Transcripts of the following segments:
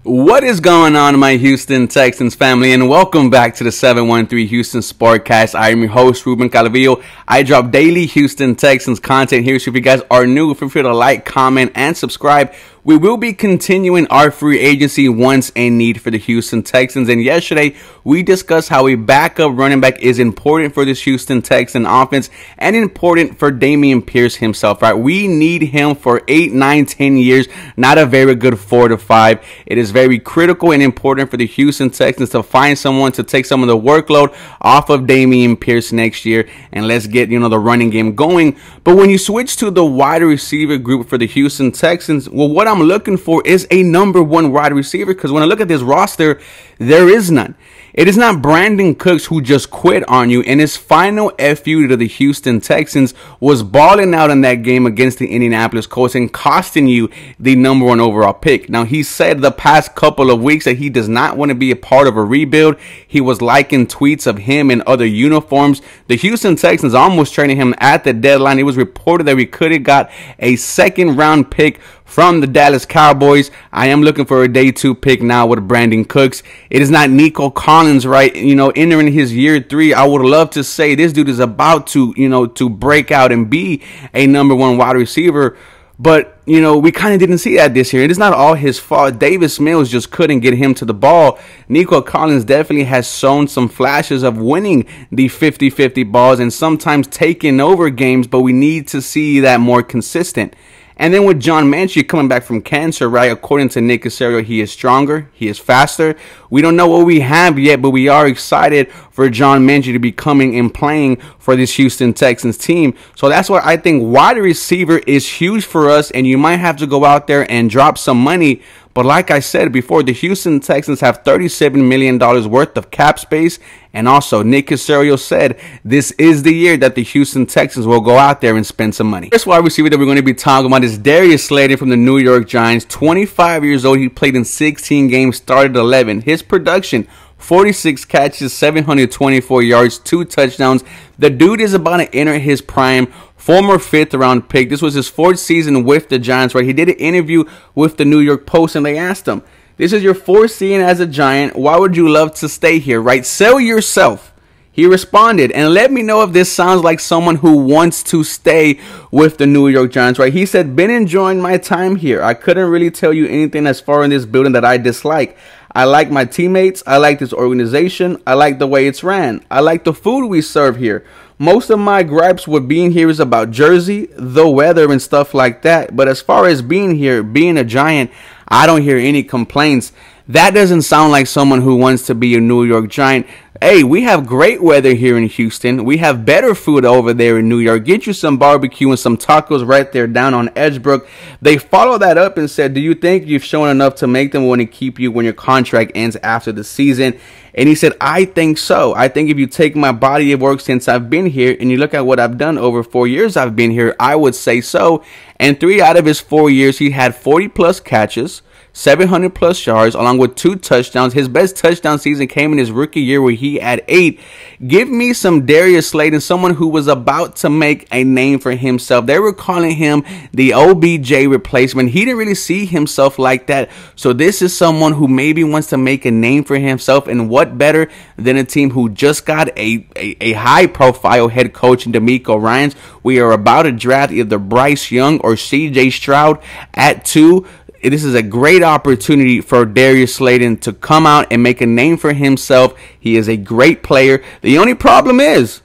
What is going on, my Houston Texans family, and welcome back to the 713 Houston Sportcast. I am your host, Ruben Calavillo. I drop daily Houston Texans content here, so if you guys are new, feel free to like, comment, and subscribe. We will be continuing our free agency wants and need for the Houston Texans. And yesterday, we discussed how a backup running back is important for this Houston Texan offense and important for Dameon Pierce himself, right? We need him for 8, 9, 10 years, not a very good 4 to 5. It is very critical and important for the Houston Texans to find someone to take some of the workload off of Dameon Pierce next year, and let's get, the running game going. But when you switch to the wide receiver group for the Houston Texans, well, what I'm looking for is a number one wide receiver, because when I look at this roster, there is none. It is not Brandon Cooks who just quit on you, and his final FU to the Houston Texans was balling out in that game against the Indianapolis Colts and costing you the number one overall pick. Now, he said the past couple of weeks that he does not want to be a part of a rebuild. He was liking tweets of him in other uniforms. The Houston Texans almost traded him at the deadline. It was reported that we could have got a second-round pick from the Dallas Cowboys. I am looking for a day 2 pick now with Brandon Cooks. It is not Nico Collins, right? Entering his year 3. I would love to say this dude is about to, to break out and be a number one wide receiver. But, we kind of didn't see that this year. It is not all his fault. Davis Mills just couldn't get him to the ball. Nico Collins definitely has shown some flashes of winning the 50-50 balls and sometimes taking over games, but we need to see that more consistent. And then with John Manchie coming back from cancer, right, according to Nick Caserio, he is stronger, he is faster. We don't know what we have yet, but we are excited for John Manchie to be coming and playing for this Houston Texans team. So that's why I think wide receiver is huge for us, and you might have to go out there and drop some money. But like I said before, the Houston Texans have $37 million worth of cap space. And also, Nick Caserio said this is the year that the Houston Texans will go out there and spend some money. First wide receiver that we're going to be talking about is Darius Slayton from the New York Giants. 25 years old. He played in 16 games, started 11. His production, 46 catches, 724 yards, 2 touchdowns. The dude is about to enter his prime. Former 5th round pick. This was his 4th season with the Giants, right? He did an interview with the New York Post, and they asked him, this is your 4th season as a Giant. Why would you love to stay here, right? Sell yourself. He responded, and let me know if this sounds like someone who wants to stay with the New York Giants, right? He said, been enjoying my time here. I couldn't really tell you anything as far in this building that I dislike. I like my teammates. I like this organization. I like the way it's ran. I like the food we serve here. Most of my gripes with being here is about Jersey, the weather, and stuff like that. But as far as being here, being a Giant, I don't hear any complaints. That doesn't sound like someone who wants to be a New York Giant. Hey, we have great weather here in Houston. We have better food over there in New York. Get you some barbecue and some tacos right there down on Edgebrook. They follow that up and said, do you think you've shown enough to make them want to keep you when your contract ends after the season? And he said, I think so. I think if you take my body of work since I've been here and you look at what I've done over 4 years I've been here, I would say so. And 3 out of his 4 years, he had 40-plus catches, 700-plus yards, along with 2 touchdowns. His best touchdown season came in his rookie year where he had 8. Give me some Darius Slayton, someone who was about to make a name for himself. They were calling him the OBJ replacement. He didn't really see himself like that. So this is someone who maybe wants to make a name for himself. And what better than a team who just got a high-profile head coach in Demeco Ryans. We are about to draft either Bryce Young or CJ Stroud at 2. This is a great opportunity for Darius Slayton to come out and make a name for himself. He is a great player. The only problem is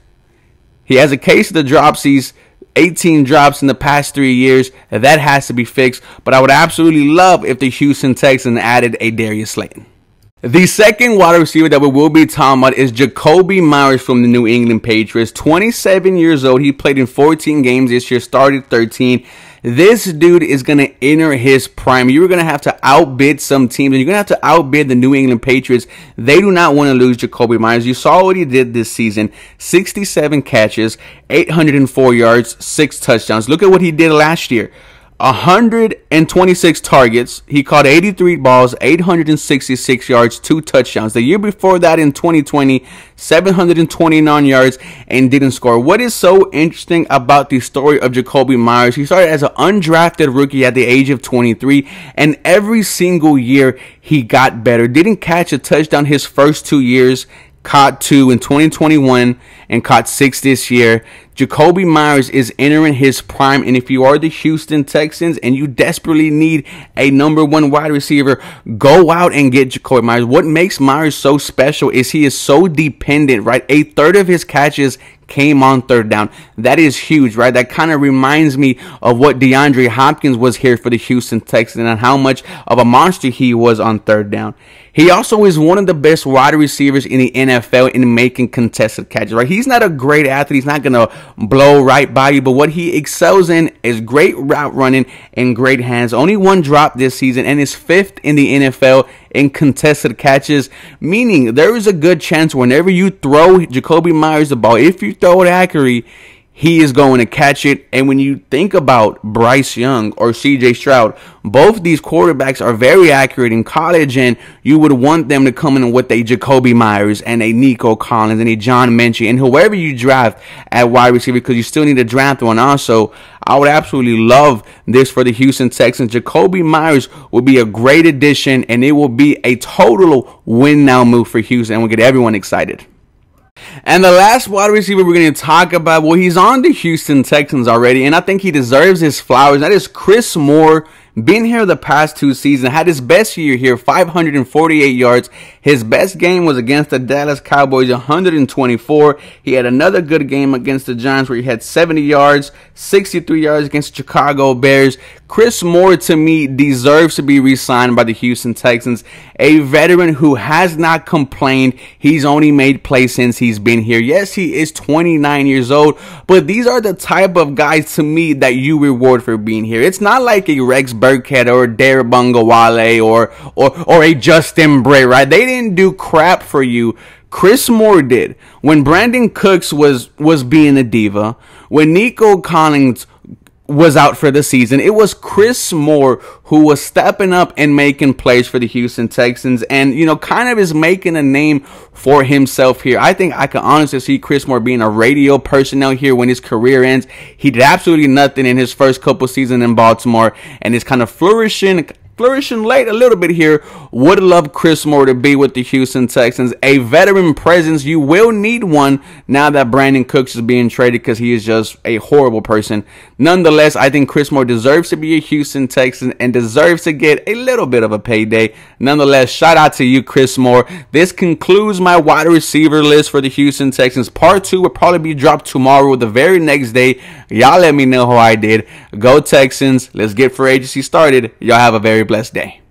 he has a case of the dropsies, 18 drops in the past 3 years. That has to be fixed. But I would absolutely love if the Houston Texans added a Darius Slayton. The second wide receiver that we will be talking about is JAKOBI Myers from the New England Patriots. 27 years old. He played in 14 games this year, started 13. This dude is going to enter his prime. You're going to have to outbid some teams, and you're going to have to outbid the New England Patriots. They do not want to lose JAKOBI Myers. You saw what he did this season. 67 catches, 804 yards, 6 touchdowns. Look at what he did last year. 126 targets. He caught 83 balls, 866 yards, 2 touchdowns. The year before that, in 2020, 729 yards and didn't score. What is so interesting about the story of JAKOBI Meyers? He started as an undrafted rookie at the age of 23, and every single year he got better. Didn't catch a touchdown his first 2 years. Caught 2 in 2021 and caught 6 this year. JAKOBI Meyers is entering his prime, and if you are the Houston Texans and you desperately need a #1 wide receiver, go out and get JAKOBI Meyers. What makes Meyers so special is he is so dependent, right? A third of his catches came on third down. That is huge, right? That kind of reminds me of what DeAndre Hopkins was here for the Houston Texans and how much of a monster he was on third down. He also is one of the best wide receivers in the NFL in making contested catches, right? He's not a great athlete. He's not going to blow right by you, but what he excels in is great route running and great hands. Only 1 drop this season and is 5th in the NFL in contested catches, meaning there is a good chance whenever you throw JAKOBI Meyers the ball, if you throw it accurately, he is going to catch it. And when you think about Bryce Young or CJ Stroud, both these quarterbacks are very accurate in college, and you would want them to come in with a JAKOBI Meyers and a Nico Collins and a John Mechie and whoever you draft at wide receiver, because you still need to draft one also. I would absolutely love this for the Houston Texans. JAKOBI Meyers will be a great addition, and it will be a total win-now move for Houston, and we'll get everyone excited. And the last wide receiver we're going to talk about, well, he's on the Houston Texans already, and I think he deserves his flowers. That is Chris Moore. Been here the past 2 seasons, had his best year here, 548 yards. His best game was against the Dallas Cowboys, 124. He had another good game against the Giants where he had 70 yards, 63 yards against the Chicago Bears. Chris Moore, to me, deserves to be re-signed by the Houston Texans. A veteran who has not complained. He's only made plays since he's been here. Yes, he is 29 years old, but these are the type of guys, to me, that you reward for being here. It's not like a Rex Burkhead or Dare Bungawale or a Justin Bray, right? They didn't do crap for you. Chris Moore did. When Brandon Cooks was being a diva, when Nico Collins was out for the season, it was Chris Moore who was stepping up and making plays for the Houston Texans, and, you know, kind of is making a name for himself here. I think I can honestly see Chris Moore being a radio personnel here when his career ends. He did absolutely nothing in his first couple seasons in Baltimore, and is kind of flourishing late a little bit here. Would love Chris Moore to be with the Houston Texans. A veteran presence. You will need one now that Brandon Cooks is being traded, because he is just a horrible person. Nonetheless, I think Chris Moore deserves to be a Houston Texan and deserves to get a little bit of a payday. Nonetheless, shout out to you, Chris Moore. This concludes my wide receiver list for the Houston Texans. Part 2 will probably be dropped tomorrow, the very next day. Y'all let me know how I did. Go Texans. Let's get free agency started. Y'all have a very blessed day.